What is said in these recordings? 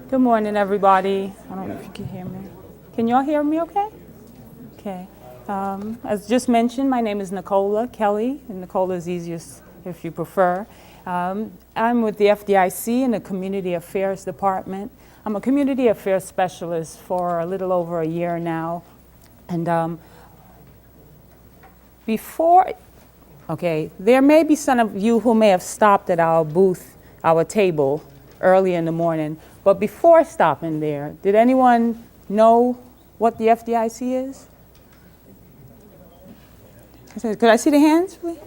Good morning, everybody. I don't know if you can hear me. Can y'all hear me okay? Okay. As just mentioned, my name is Nicola Kelly, and Nicola is easiest if you prefer. I'm with the FDIC in the Community Affairs Department. I'm a Community Affairs Specialist for a little over a year now. And there may be some of you who may have stopped at our booth, our table, early in the morning. But before stopping there, did anyone know what the FDIC is? Could I see the hands, please?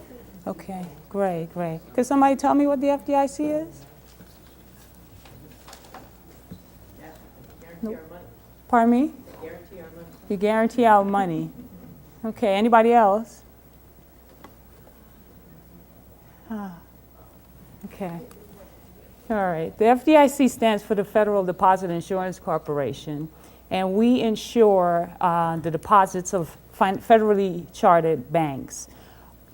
Okay, great. Could somebody tell me what the FDIC is? Guarantee our money. Pardon me? Guarantee our money. You guarantee our money. Okay, anybody else? Okay. All right. The FDIC stands for the Federal Deposit Insurance Corporation, and we insure the deposits of federally chartered banks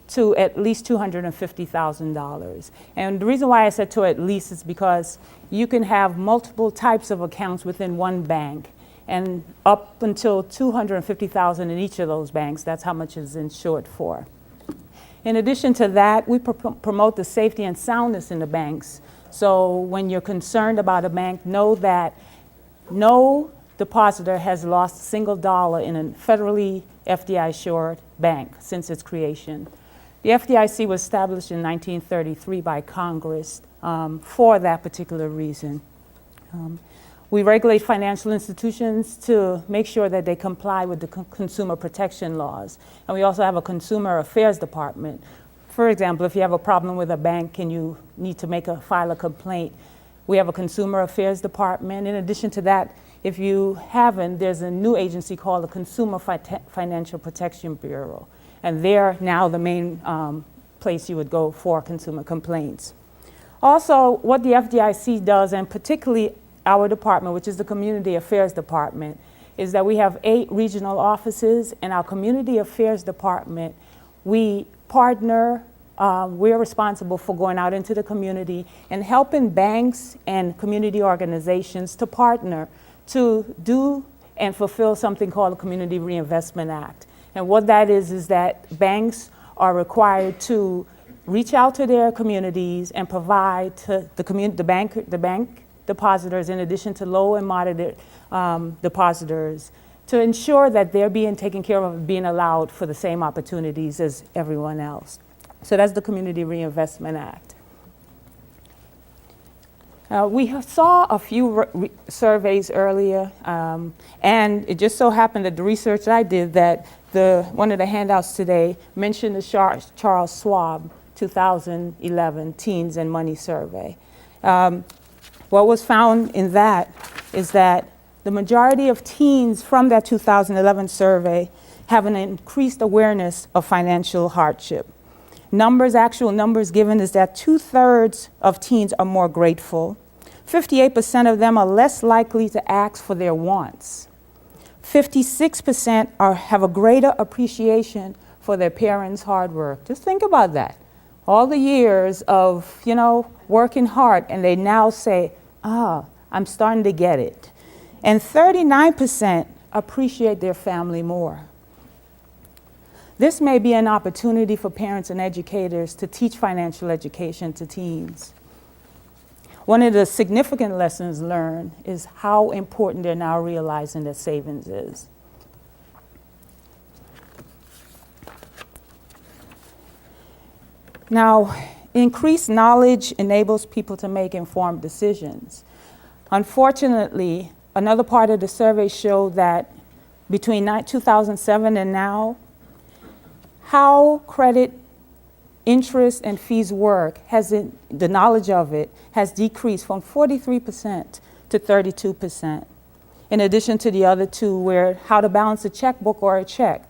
to at least $250,000. And the reason why I said to at least is because you can have multiple types of accounts within one bank, and up until $250,000 in each of those banks. That's how much is insured for. In addition to that, we promote the safety and soundness in the banks. So when you're concerned about a bank, know that no depositor has lost a single dollar in a federally FDIC-insured bank since its creation. The FDIC was established in 1933 by Congress for that particular reason. We regulate financial institutions to make sure that they comply with the consumer protection laws. And we also have a consumer affairs department. For example, if you have a problem with a bank and you need to file a complaint, we have a consumer affairs department. In addition to that, if you haven't, there's a new agency called the Consumer Financial Protection Bureau. And they're now the main place you would go for consumer complaints. Also, what the FDIC does, and particularly our department, which is the Community Affairs Department, is that we have 8 regional offices. In our Community Affairs Department, we partner, we're responsible for going out into the community and helping banks and community organizations to partner to do and fulfill something called the Community Reinvestment Act. And what that is that banks are required to reach out to their communities and provide to the bank depositors, in addition to low and moderate depositors, to ensure that they're being taken care of and being allowed for the same opportunities as everyone else. So that's the Community Reinvestment Act. We saw a few surveys earlier, and it just so happened that the research that I did, that one of the handouts today mentioned the Charles Schwab 2011 Teens and Money Survey. What was found in that is that the majority of teens from that 2011 survey have an increased awareness of financial hardship. Actual numbers given is that 2/3 of teens are more grateful. 58% of them are less likely to ask for their wants. 56% have a greater appreciation for their parents' hard work. Just think about that. All the years of, working hard, and they now say, I'm starting to get it. And 39% appreciate their family more. This may be an opportunity for parents and educators to teach financial education to teens. One of the significant lessons learned is how important they're now realizing that savings is. Now, increased knowledge enables people to make informed decisions. Unfortunately, another part of the survey showed that between 2007 and now, how credit, interest, and fees work, the knowledge of it has decreased from 43% to 32%. In addition to the other two, where how to balance a checkbook or a check,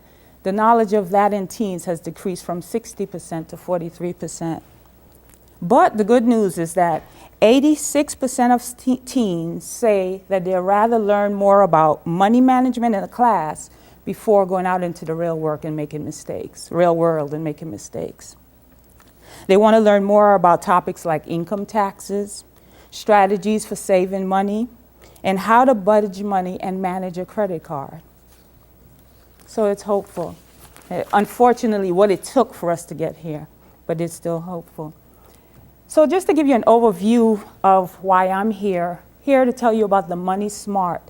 the knowledge of that in teens has decreased from 60% to 43%. But the good news is that 86% of teens say that they'd rather learn more about money management in a class before going out into the real world and making mistakes. They want to learn more about topics like income taxes, strategies for saving money, and how to budget money and manage a credit card. So it's hopeful. Unfortunately, what it took for us to get here, but it's still hopeful. So just to give you an overview of why I'm here to tell you about the Money Smart,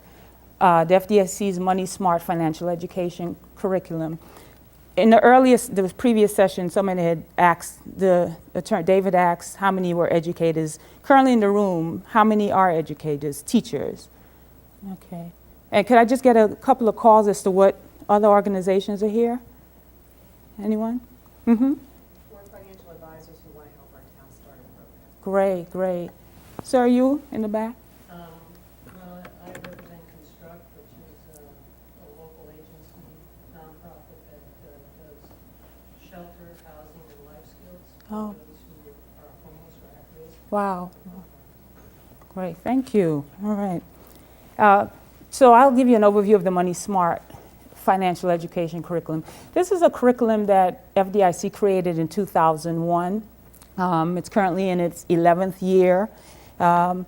the FDIC's Money Smart financial education curriculum. In the previous session, someone had asked, David asked how many were educators. Currently in the room, how many are educators, teachers? Okay. And could I just get a couple of calls as to what other organizations are here? Anyone? Mm-hmm. We're financial advisors who want to help our town start a program. Great, great. So are you in the back? Well, I represent Construct, which is a local agency, nonprofit that does shelter, housing, and life skills for Oh. those who are homeless or at risk. Wow. Great, thank you. All right. So I'll give you an overview of the Money Smart financial education curriculum. This is a curriculum that FDIC created in 2001. It's currently in its 11th year. Currently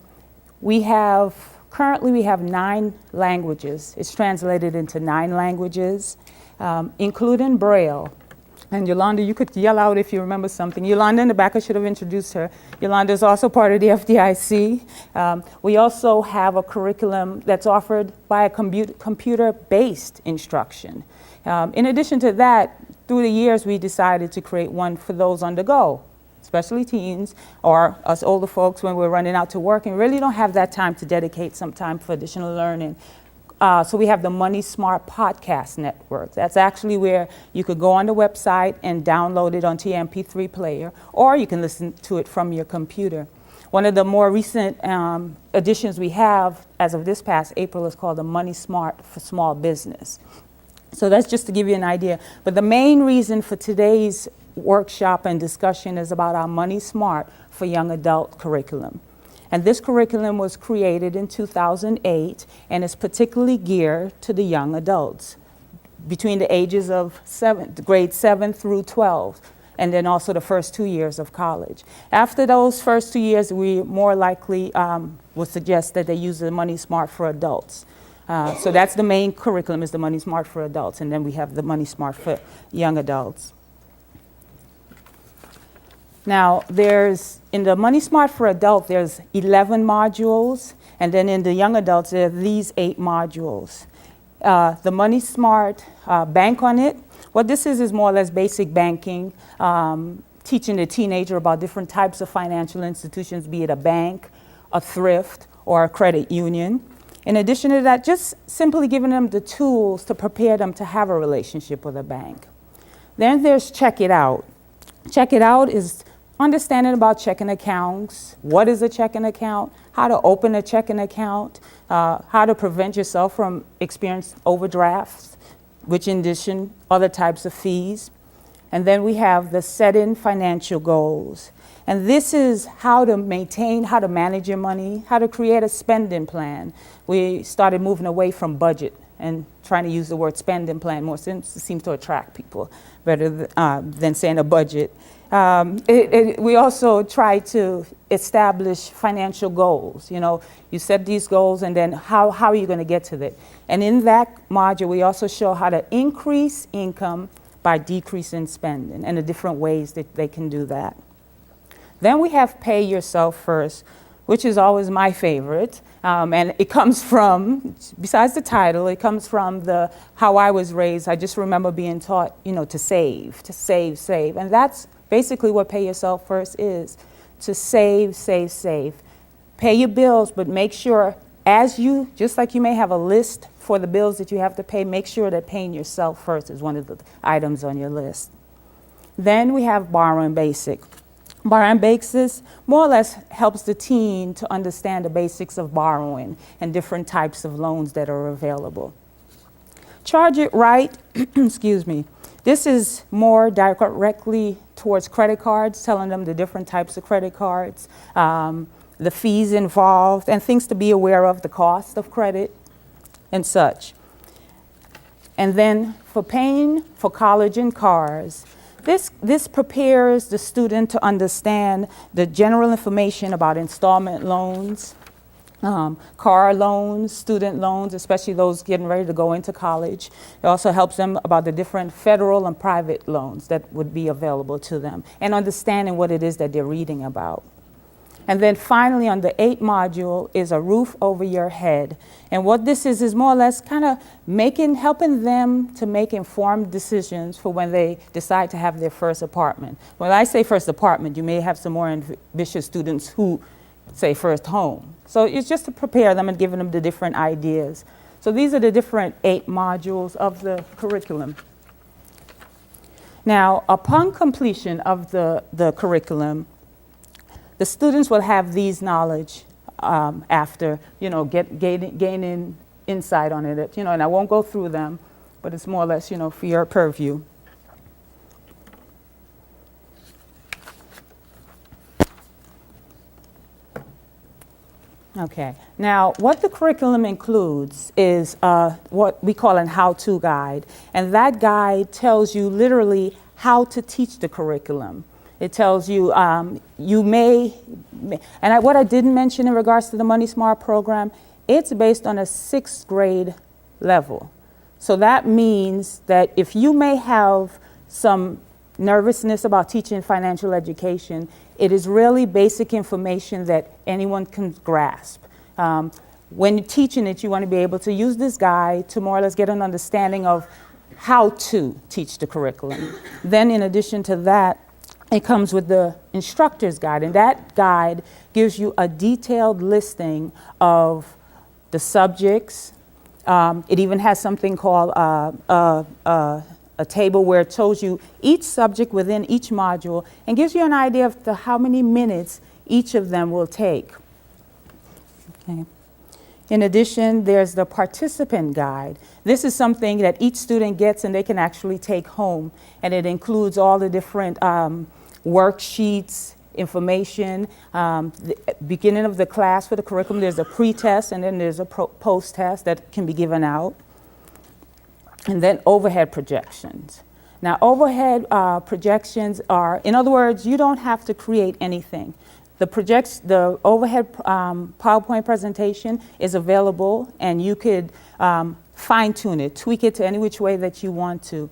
we have 9 languages. It's translated into 9 languages, including Braille. And Yolanda, you could yell out if you remember something. Yolanda in the back, I should have introduced her. Yolanda is also part of the FDIC. We also have a curriculum that's offered by a computer-based instruction. In addition to that, through the years, we decided to create one for those on the go, especially teens or us older folks when we're running out to work and really don't have that time to dedicate some time for additional learning. So we have the Money Smart podcast network. That's actually where you could go on the website and download it onto your MP3 player, or you can listen to it from your computer. One of the more recent additions we have as of this past April is called the Money Smart for Small Business. So that's just to give you an idea. But the main reason for today's workshop and discussion is about our Money Smart for Young Adult curriculum. And this curriculum was created in 2008 and is particularly geared to the young adults between the ages of grade 7 through 12, and then also the first 2 years of college. After those first 2 years, we more likely would suggest that they use the Money Smart for adults. So that's the main curriculum, is the Money Smart for adults, and then we have the Money Smart for young adults. Now, in the Money Smart for Adult, there's 11 modules, and then in the young adults, there are these 8 modules. The Money Smart Bank on it, what this is more or less basic banking, teaching the teenager about different types of financial institutions, be it a bank, a thrift, or a credit union. In addition to that, just simply giving them the tools to prepare them to have a relationship with a bank. Then there's Check It Out. Check It Out is understanding about checking accounts, what is a checking account, how to open a checking account, how to prevent yourself from experiencing overdrafts, which in addition, other types of fees. And then we have the setting financial goals. And this is how to maintain, how to manage your money, how to create a spending plan. We started moving away from budget and trying to use the word spending plan more, since it seems to attract people better than saying a budget. We also try to establish financial goals. You know, you set these goals and then how are you going to get to that? And in that module, we also show how to increase income by decreasing spending and the different ways that they can do that. Then we have Pay Yourself First, which is always my favorite. And it comes from, besides the title, it comes from how I was raised. I just remember being taught, to save. And that's basically what Pay Yourself First is, to save. Pay your bills, but make sure just like you may have a list for the bills that you have to pay, make sure that paying yourself first is one of the items on your list. Then we have Borrowing Basic. Borrowing Basics more or less helps the teen to understand the basics of borrowing and different types of loans that are available. Charge It Right, excuse me. This is more directly towards credit cards, telling them the different types of credit cards, the fees involved, and things to be aware of, the cost of credit and such. And then for paying for college and cars, this prepares the student to understand the general information about installment loans, car loans, student loans, especially those getting ready to go into college. It also helps them about the different federal and private loans that would be available to them and understanding what it is that they're reading about. And then finally, on the 8th module is a roof over your head. And what this is more or less kind of helping them to make informed decisions for when they decide to have their first apartment. When I say first apartment, you may have some more ambitious students who say first home. So it's just to prepare them and giving them the different ideas. So these are the different 8 modules of the curriculum. Now, upon completion of the curriculum, the students will have these knowledge after, gaining insight on it, and I won't go through them, but it's more or less, for your purview. Okay, now what the curriculum includes is what we call an how-to guide, and that guide tells you literally how to teach the curriculum. It tells you, what I didn't mention in regards to the Money Smart program, it's based on a 6th grade level. So that means that if you may have some nervousness about teaching financial education, it is really basic information that anyone can grasp. When you're teaching it, you want to be able to use this guide to more or less get an understanding of how to teach the curriculum. Then in addition to that, it comes with the instructor's guide, and that guide gives you a detailed listing of the subjects. It even has something called a table where it shows you each subject within each module and gives you an idea of how many minutes each of them will take. Okay. In addition, there's the participant guide. This is something that each student gets and they can actually take home, and it includes all the different worksheets, information. The beginning of the class for the curriculum, there's a pre-test and then there's a post-test that can be given out. And then overhead projections. Now, overhead projections are, in other words, you don't have to create anything. The overhead PowerPoint presentation is available, and you could fine-tune it, tweak it to any which way that you want to.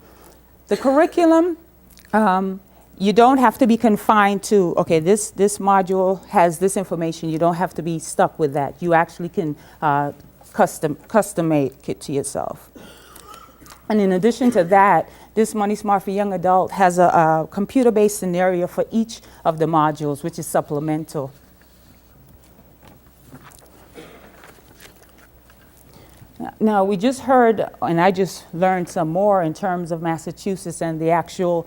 The curriculum, you don't have to be confined to, okay, this module has this information. You don't have to be stuck with that. You actually can custom make it to yourself. And in addition to that, this Money Smart for Young Adult has a computer-based scenario for each of the modules, which is supplemental. Now, we just heard, and I just learned some more in terms of Massachusetts and the actual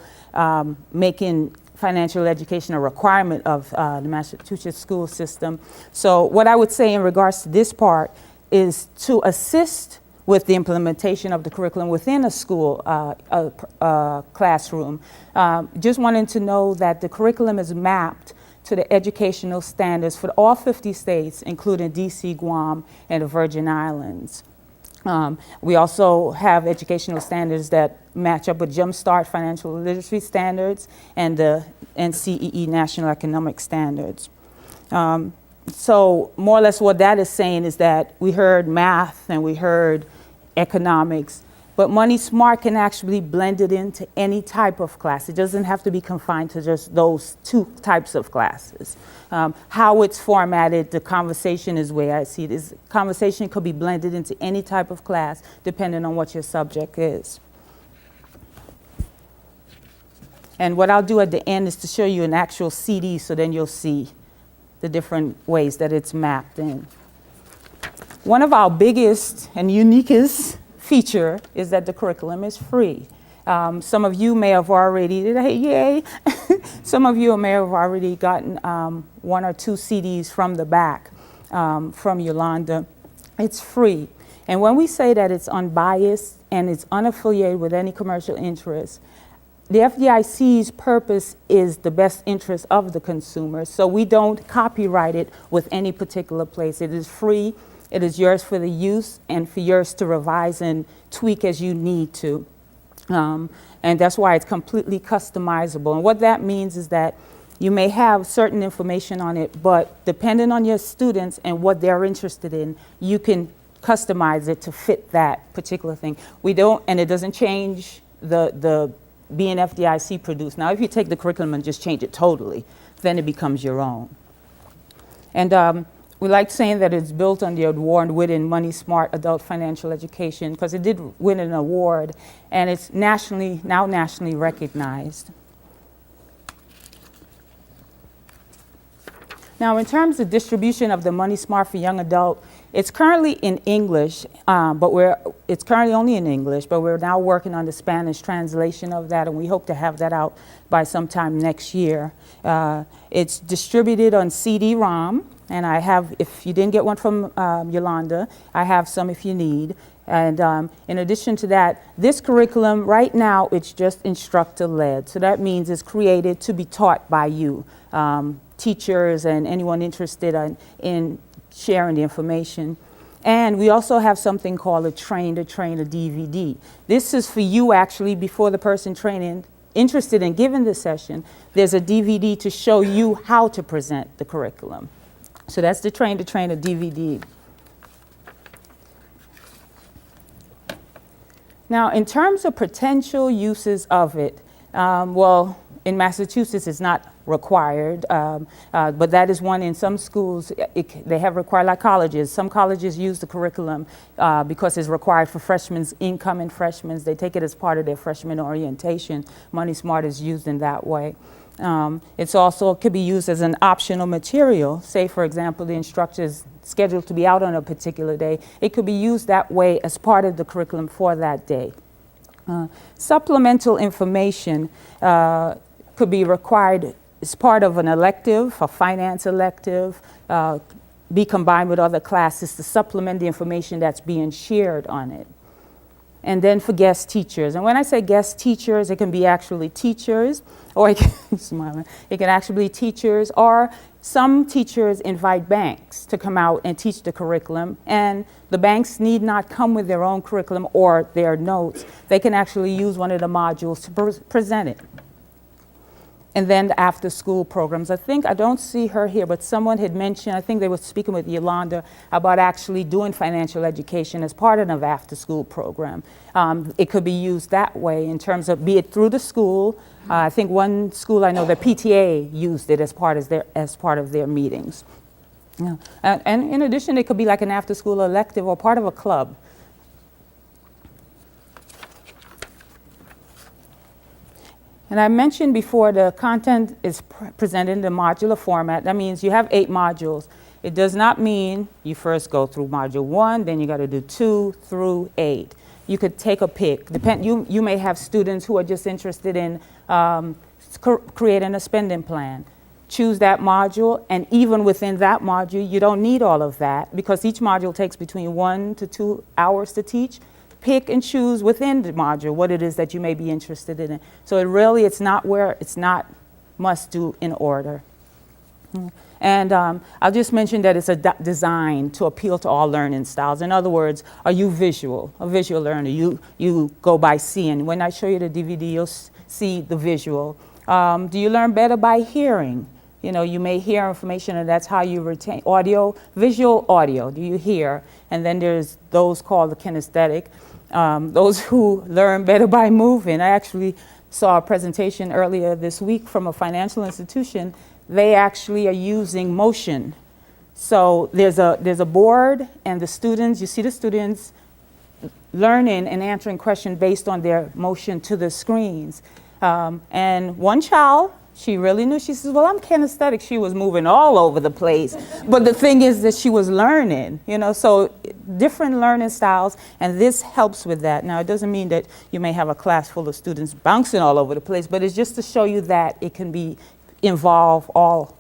making financial education a requirement of the Massachusetts school system. So what I would say in regards to this part is to assist with the implementation of the curriculum within a school classroom. Just wanting to know that the curriculum is mapped to the educational standards for all 50 states, including DC, Guam, and the Virgin Islands. We also have educational standards that match up with Jumpstart Financial Literacy Standards and the NCEE National Economic Standards. So more or less what that is saying is that we heard math and we heard economics, but Money Smart can actually blend it into any type of class. It doesn't have to be confined to just those 2 types of classes. How it's formatted, the conversation is where I see it. Is conversation could be blended into any type of class depending on what your subject is. And what I'll do at the end is to show you an actual CD, so then you'll see the different ways that it's mapped in. One of our biggest and uniquest feature is that the curriculum is free. Some of you may have already, yay! Some of you may have already gotten 1 or 2 CDs from the back from Yolanda. It's free. And when we say that it's unbiased and it's unaffiliated with any commercial interest, the FDIC's purpose is the best interest of the consumer, so we don't copyright it with any particular place. It is free, it is yours for the use and for yours to revise and tweak as you need to. And that's why it's completely customizable. And what that means is that You may have certain information on it, but depending on your students and what they're interested in, you can customize it to fit that particular thing. We don't, and it doesn't change the being FDIC produced. Now, if you take the curriculum and just change it totally, then it becomes your own. And we like saying that it's built on the award-winning Money Smart Adult Financial Education, because it did win an award, and it's now nationally recognized. Now, in terms of distribution of the Money Smart for Young Adult, it's currently in English, it's currently only in English, but we're now working on the Spanish translation of that, and we hope to have that out by sometime next year. It's distributed on CD-ROM, and I have, if you didn't get one from Yolanda, I have some if you need. And in addition to that, this curriculum, right now, it's just instructor-led. So that means it's created to be taught by you, teachers and anyone interested in sharing the information. And we also have something called a Train to Train, a DVD. This is for you, actually, before the person training interested in giving the session. There's a DVD to show you how to present the curriculum. So that's the Train to Train, a DVD. Now, in terms of potential uses of it, well, in Massachusetts, it's not required, but that is one in some schools. They have required, like colleges. Some colleges use the curriculum because it's required for freshmen, incoming freshmen. They take it as part of their freshman orientation. Money Smart is used in that way. It's also could be used as an optional material. Say, for example, the instructor is scheduled to be out on a particular day. It could be used that way as part of the curriculum for that day. Supplemental information could be required as part of an elective, a finance elective, be combined with other classes to supplement the information that's being shared on it. And then for guest teachers. And when I say guest teachers, it can be actually teachers, or it can actually be teachers, or some teachers invite banks to come out and teach the curriculum, and the banks need not come with their own curriculum or their notes. They can actually use one of the modules to present it. And then the after-school programs. I don't see her here, but someone had mentioned, I think they were speaking with Yolanda about actually doing financial education as part of an after-school program. It could be used that way in terms of, be it through the school. I think one school I know, the PTA used it as part of their meetings. Yeah. And in addition, it could be like an after-school elective or part of a club. And I mentioned before, the content is presented in the modular format. That means you have 8 modules. It does not mean you first go through module 1, then you got to do 2 through 8. You could take a pick. You may have students who are just interested in creating a spending plan. Choose that module, and even within that module, you don't need all of that, because each module takes between 1 to 2 hours to teach. Pick and choose within the module what it is that you may be interested in. So it's not must do in order. And I'll just mention that it's designed to appeal to all learning styles. In other words, are you a visual learner? You go by seeing. When I show you the DVD, you'll see the visual. Do you learn better by hearing? You may hear information, and that's how you retain audio, visual audio. Do you hear? And then there's those called the kinesthetic. Those who learn better by moving. I actually saw a presentation earlier this week from a financial institution. They actually are using motion. So there's a board, and you see the students learning and answering questions based on their motion to the screens. And one child, she really knew. She says, well, I'm kinesthetic. She was moving all over the place. But the thing is that she was learning, so different learning styles, and this helps with that. Now, it doesn't mean that you may have a class full of students bouncing all over the place, but it's just to show you that it can involve all.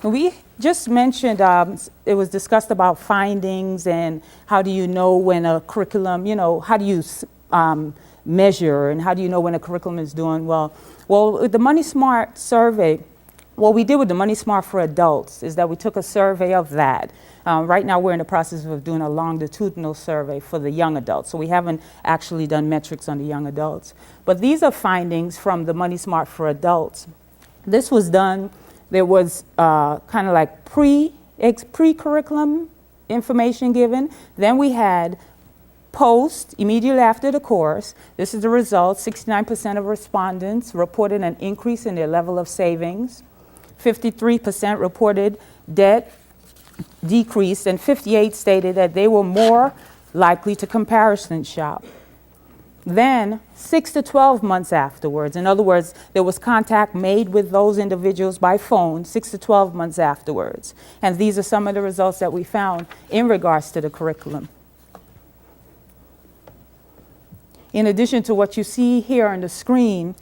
We just mentioned, it was discussed about findings and how do you know when a curriculum, how do you measure, and how do you know when a curriculum is doing well? Well, with the Money Smart survey, what we did with the Money Smart for adults is that we took a survey of that. Right now we're in the process of doing a longitudinal survey for the young adults, so we haven't actually done metrics on the young adults. But these are findings from the Money Smart for adults. This was done, there was kind of like pre-curriculum information given. Then we had post, immediately after the course. This is the result. 69% of respondents reported an increase in their level of savings. 53% reported debt decreased, and 58% stated that they were more likely to comparison shop. Then, 6 to 12 months afterwards, in other words, there was contact made with those individuals by phone 6 to 12 months afterwards. And these are some of the results that we found in regards to the curriculum. In addition to what you see here on the screen,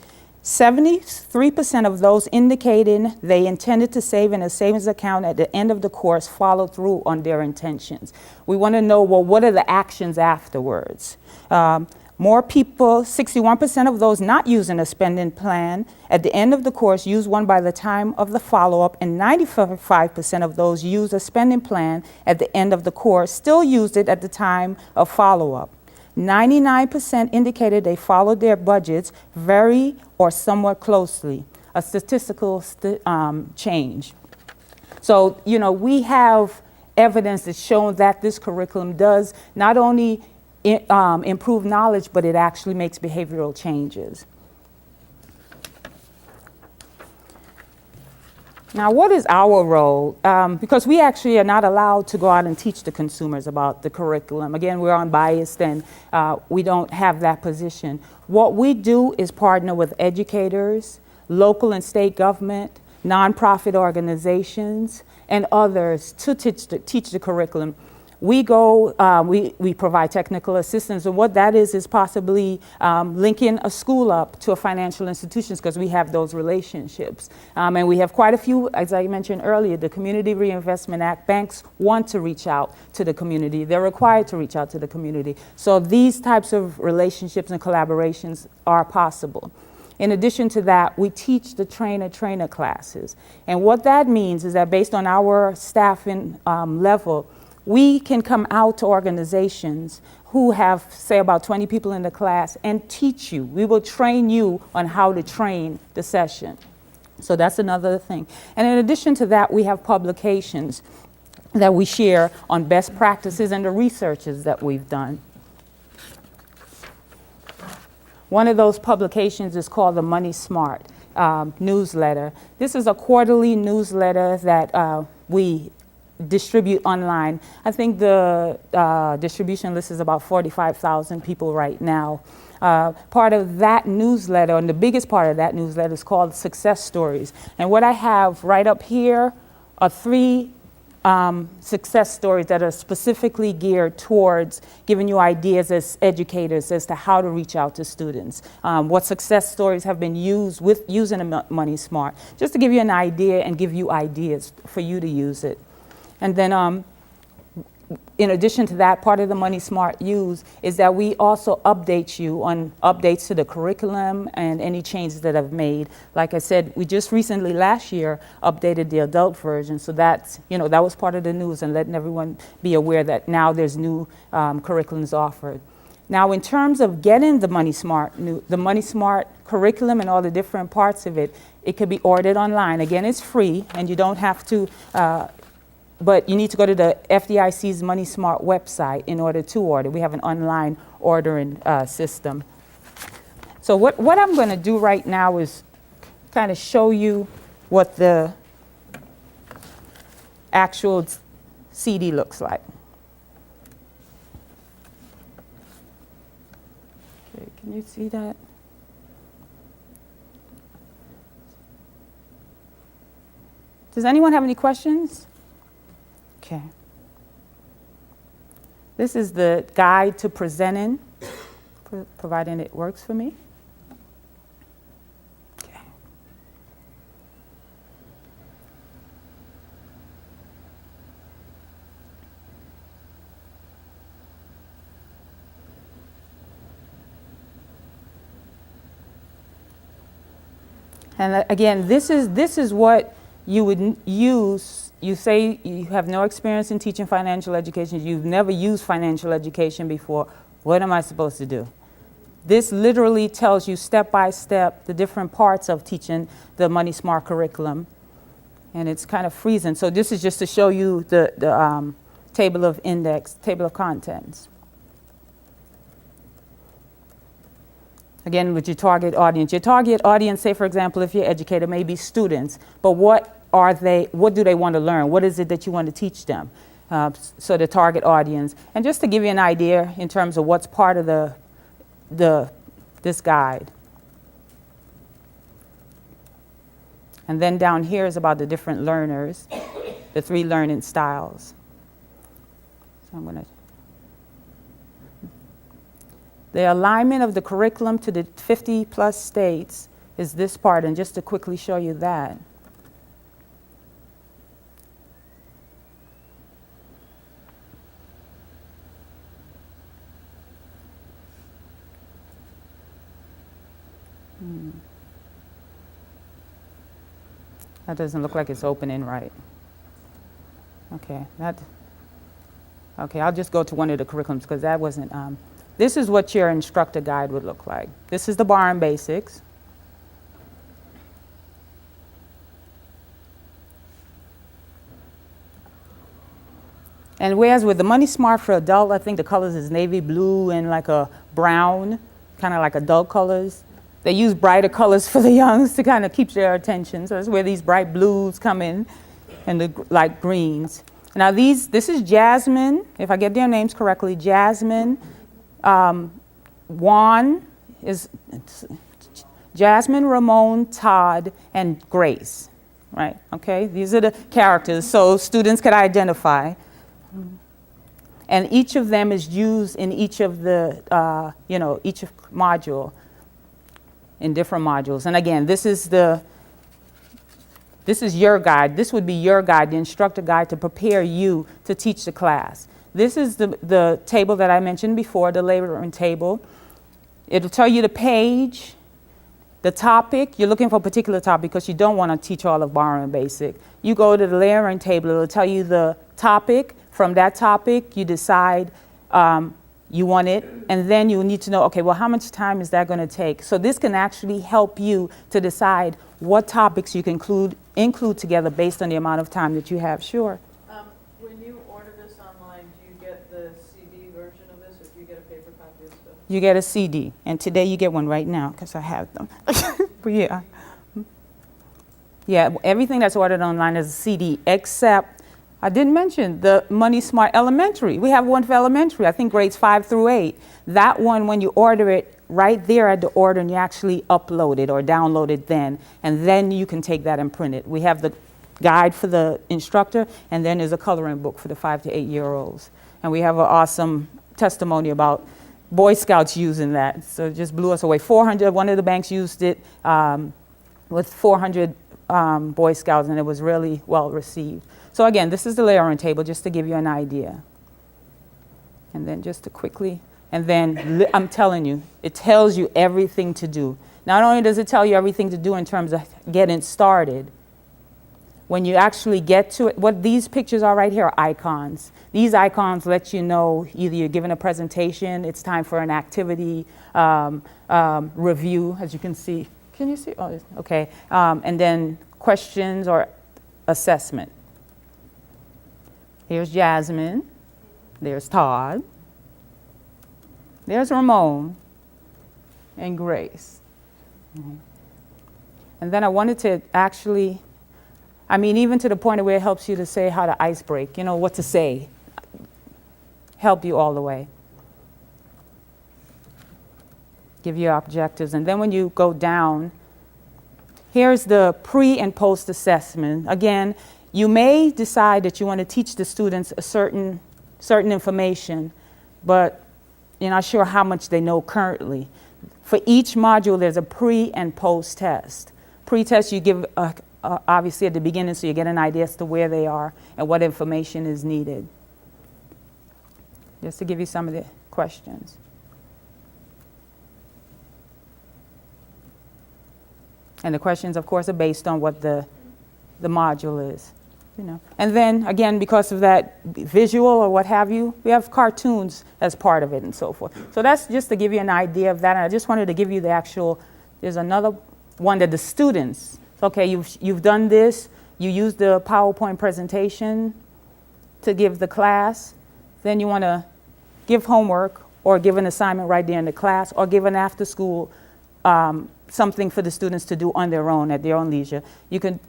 73% of those indicating they intended to save in a savings account at the end of the course followed through on their intentions. We want to know, well, what are the actions afterwards? More people, 61% of those not using a spending plan at the end of the course used one by the time of the follow-up, and 95% of those used a spending plan at the end of the course still used it at the time of follow-up. 99% indicated they followed their budgets very or somewhat closely, a statistical change. So, we have evidence that's shown that this curriculum does not only improve knowledge, but it actually makes behavioral changes. Now, what is our role? Because we actually are not allowed to go out and teach the consumers about the curriculum. Again, we're unbiased and we don't have that position. What we do is partner with educators, local and state government, nonprofit organizations, and others to teach the curriculum. We go, we provide technical assistance, and what that is possibly linking a school up to a financial institution, because we have those relationships. And we have quite a few, as I mentioned earlier, the Community Reinvestment Act, banks want to reach out to the community. They're required to reach out to the community. So these types of relationships and collaborations are possible. In addition to that, we teach the trainer-trainer classes. And what that means is that based on our staffing level, we can come out to organizations who have, say, about 20 people in the class and teach you. We will train you on how to train the session. So that's another thing. And in addition to that, we have publications that we share on best practices and the researches that we've done. One of those publications is called the Money Smart newsletter. This is a quarterly newsletter that we distribute online. I think the distribution list is about 45,000 people right now. Part of that newsletter, and the biggest part of that newsletter, is called Success Stories. And what I have right up here are 3 success stories that are specifically geared towards giving you ideas as educators as to how to reach out to students. What success stories have been used with using a Money Smart, just to give you an idea and give you ideas for you to use it. And then in addition to that, part of the Money Smart use is that we also update you on updates to the curriculum and any changes that have made. Like I said, we just recently last year updated the adult version, so that's, that was part of the news, and letting everyone be aware that now there's new curriculums offered. Now, in terms of getting the Money Smart curriculum and all the different parts of it, it could be ordered online. Again, it's free, and you don't have to but you need to go to the FDIC's Money Smart website in order to order. We have an online ordering system. So what I'm going to do right now is kind of show you what the actual CD looks like. Okay, can you see that? Does anyone have any questions? Okay. This is the guide to presenting, providing it works for me. Okay. And again, this is what you would use, you say you have no experience in teaching financial education, you've never used financial education before, what am I supposed to do? This literally tells you step by step the different parts of teaching the Money Smart curriculum. And it's kind of freezing. So this is just to show you the table of index, table of contents. Again, with your target audience. Your target audience, say for example, if you're an educator, may be students, but what do they want to learn? What is it that you want to teach them? So the target audience. And just to give you an idea in terms of what's part of this guide. And then down here is about the different learners, the 3 learning styles. So I'm going to. The alignment of the curriculum to the 50 plus states is this part, and just to quickly show you that. That doesn't look like it's opening right. Okay, I'll just go to one of the curriculums because that wasn't, this is what your instructor guide would look like. This is the borrowing basics. And whereas with the Money Smart for adult, I think the colors is navy blue and like a brown, kind of like adult colors. They use brighter colors for the youngs to kind of keep their attention. So that's where these bright blues come in and the light greens. Now this is Jasmine, if I get their names correctly, Jasmine, Juan is Jasmine, Ramon, Todd, and Grace, right? Okay, these are the characters so students could identify. And each of them is used in each of the, each module, in different modules. And again, this is your guide. This would be your guide, the instructor guide to prepare you to teach the class. This is the table that I mentioned before, the layering table. It'll tell you the page, the topic. You're looking for a particular topic because you don't want to teach all of borrowing basic. You go to the layering table. It'll tell you the topic. From that topic, you decide you want it, and then you need to know, okay, well, how much time is that going to take? So this can actually help you to decide what topics you can include together based on the amount of time that you have. Sure. When you order this online, do you get the CD version of this, or do you get a paper copy of stuff? You get a CD, and today you get one right now because I have them. But yeah, everything that's ordered online is a CD, except I didn't mention the Money Smart Elementary. We have one for elementary, I think grades 5 through 8. That one, when you order it, right there at the order, and you actually upload it or download it then, and then you can take that and print it. We have the guide for the instructor, and then there's a coloring book for the 5 to 8-year-olds. And we have an awesome testimony about Boy Scouts using that. So it just blew us away. 400, one of the banks used it with 400 Boy Scouts, and it was really well received. So again, this is the layering table, just to give you an idea. And then just to quickly, and then I'm telling you, it tells you everything to do. Not only does it tell you everything to do in terms of getting started, when you actually get to it, what these pictures are right here are icons. These icons let you know either you're giving a presentation, it's time for an activity, review, as you can see. Can you see? Oh, okay. And then questions or assessment. Here's Jasmine. There's Todd. There's Ramon and Grace. And then I wanted to actually, even to the point where it helps you to say how to ice break, what to say. Help you all the way. Give you objectives. And then when you go down, here's the pre and post assessment. Again, you may decide that you want to teach the students a certain information, but you're not sure how much they know currently. For each module, there's a pre and post test. Pre-test you give obviously at the beginning, so you get an idea as to where they are and what information is needed. Just to give you some of the questions. And the questions, of course, are based on what the the module is, you know. And then, again, because of that visual or what have you, we have cartoons as part of it and so forth. So that's just to give you an idea of that. And I just wanted to give you the actual, there's another one that the students, okay, you've done this, you use the PowerPoint presentation to give the class, then you want to give homework or give an assignment right there in the class or give an after school something for the students to do on their own at their own leisure. You can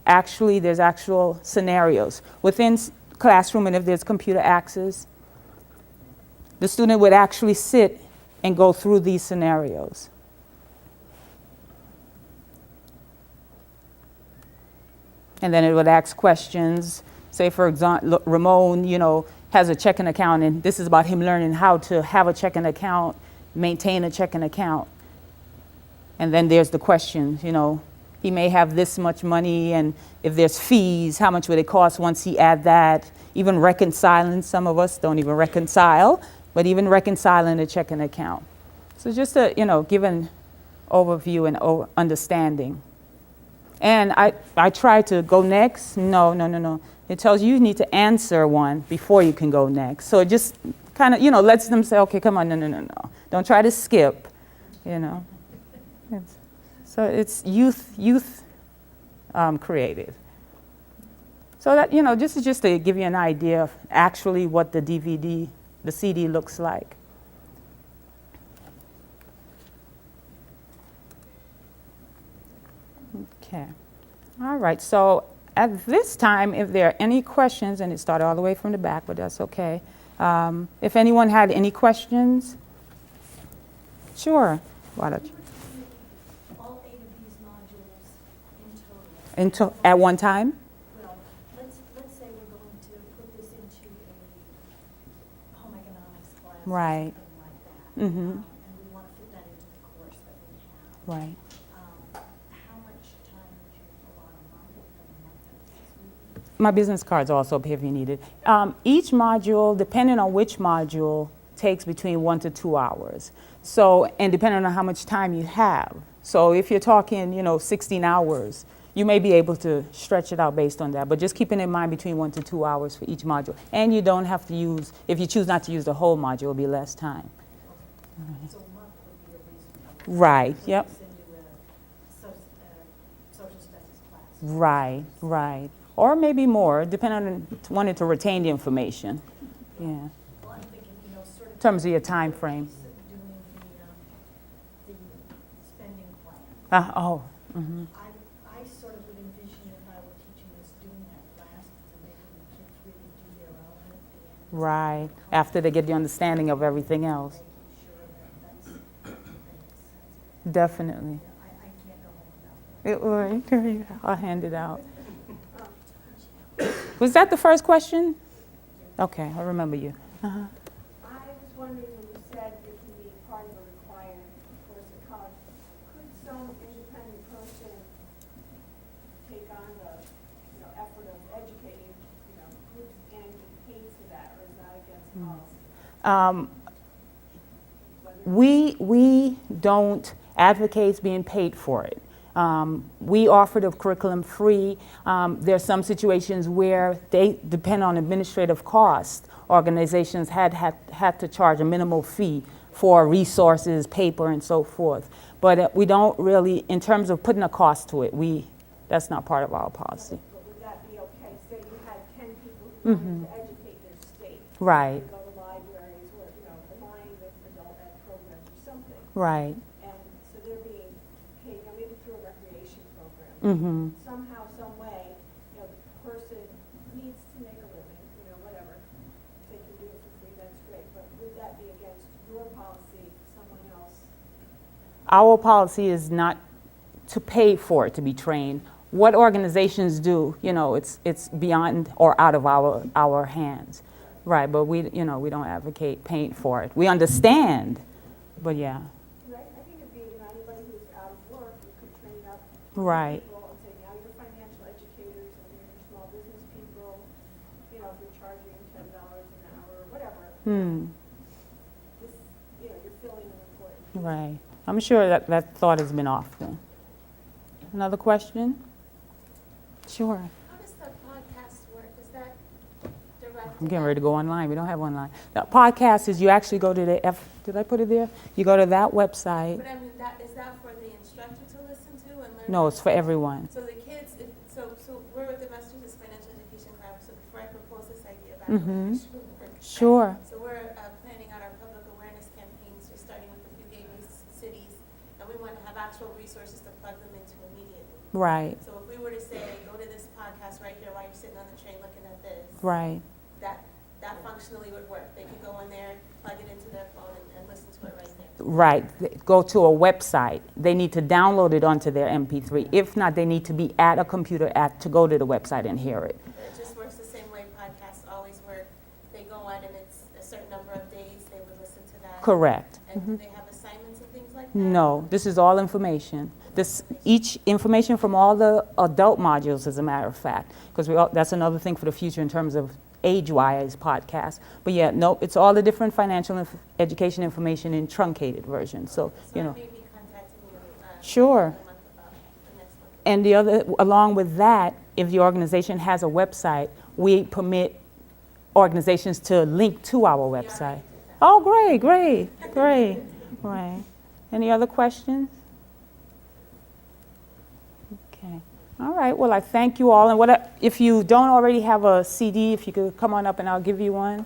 actually, there's actual scenarios within classroom, and if there's computer access, the student would actually sit and go through these scenarios. And then it would ask questions. Say, for example, Ramon, you know, has a checking account, and this is about him learning how to have a checking account, maintain a checking account. And then there's the questions, you know, he may have this much money, and if there's fees, how much would it cost once he add that? Even reconciling, some of us don't even reconcile, but even reconciling a checking account. So just to, you know, give an overview and understanding. And I try to go next. No. It tells you need to answer one before you can go next. So it just kind of, you know, lets them say, okay, come on, no. Don't try to skip, you know. So it's youth creative. So that, you know, this is just to give you an idea of actually what the DVD, the CD looks like. Okay. All right. So at this time, if there are any questions, and it started all the way from the back, but that's okay. If anyone had any questions, sure. Why don't you? All 8 of these modules In in total. at one time? Well, let's say we're going to put this into a home economics class. Right. Or something like that. Mm-hmm. And we want to fit that into the course that we have. Right. How much time would you allot a month for the month of 6 weeks? My business card's also up here if you need it. Each module, depending on which module, takes between 1 to 2 hours. So, and depending on how much time you have. So if you're talking, you know, 16 hours, you may be able to stretch it out based on that. But just keeping in mind between 1 to 2 hours for each module. And you don't have to use, if you choose not to use the whole module, it'll be less time. So a month would be a reasonable. Right, Put yep. this into a social studies class. Right. Or maybe more, depending on wanting to retain the information. Yeah. Well, I'm thinking, you know, sort of. In terms of your time frame. Doing the spending plan. Mm-hmm. I sort of would envision if I were teaching this, doing that last, to make the kids really do their own at the end. Right. After they get the understanding of everything else. Making sure that makes sense. Definitely. I can't go home without that. I'll hand it out. Was that the first question? Okay, I remember you. Uh-huh. I was wondering when you said it can be part of a required course at college, could some independent person take on the, you know, effort of educating, you know, groups and be paid for that, or is that against policy? We don't advocate being paid for it. We offer the curriculum free. There's some situations where they depend on administrative cost. Organizations had to charge a minimal fee for resources, paper, and so forth. But we don't really, in terms of putting a cost to it, that's not part of our policy. But would that be okay? Say you had 10 people who wanted to educate their state. Right. To go to libraries or, you know, align with adult ed programs or something. Right. And so they're being paid, you know, maybe through a recreation program. Mm-hmm. Somehow, some way, you know, the person needs to make a living, you know, whatever. If they can do it for free, that's great. But would that be against your policy, someone else? Our policy is not to pay for it to be trained. What organizations do, you know, it's beyond or out of our hands. Right, but we don't advocate paying for it. We understand, but yeah. Right, I think it'd be, you know, anybody who's out of work, you could train up Right. people and say, now you're financial educators and you're small business people, you know, if you're charging $10 an hour or whatever. This, you know, you're filling an important piece. Right. I'm sure that thought has been often. Another question? Sure. How does the podcast work? Is that direct? I'm getting ready to go online. We don't have online. The podcast is you actually go to the did I put it there? You go to that website. But I mean, is that for the instructor to listen to and learn? No, it's for everyone. So the kids, so we're with the Massachusetts Financial Education Club, so before I propose this idea about Mhm. work, Sure. so we're planning out our public awareness campaigns, we're starting with a few gateway cities, and we want to have actual resources to plug them into immediately. Right, So if we were to say, go to this podcast right here while you're sitting on the train looking at this, right. that functionally would work. They could go in there, plug it into their phone, and listen to it right there. Right. Go to a website. They need to download it onto their MP3. If not, they need to be at a computer to go to the website and hear it. It just works the same way podcasts always work. They go on and it's a certain number of days, they would listen to that. Correct. And do they have assignments and things like that? No, this is all information. Each information from all the adult modules, as a matter of fact, because that's another thing for the future in terms of age-wise podcasts. But yeah, no, it's all the different financial education information in truncated version. So, So I may be contacting you Sure. in a month about the next month. And the other, along with that, if the organization has a website, we permit organizations to link to our website. Oh, great, great, great. Right. Any other questions? Okay. All right. Well, I thank you all. And if you don't already have a CD, if you could come on up and I'll give you one.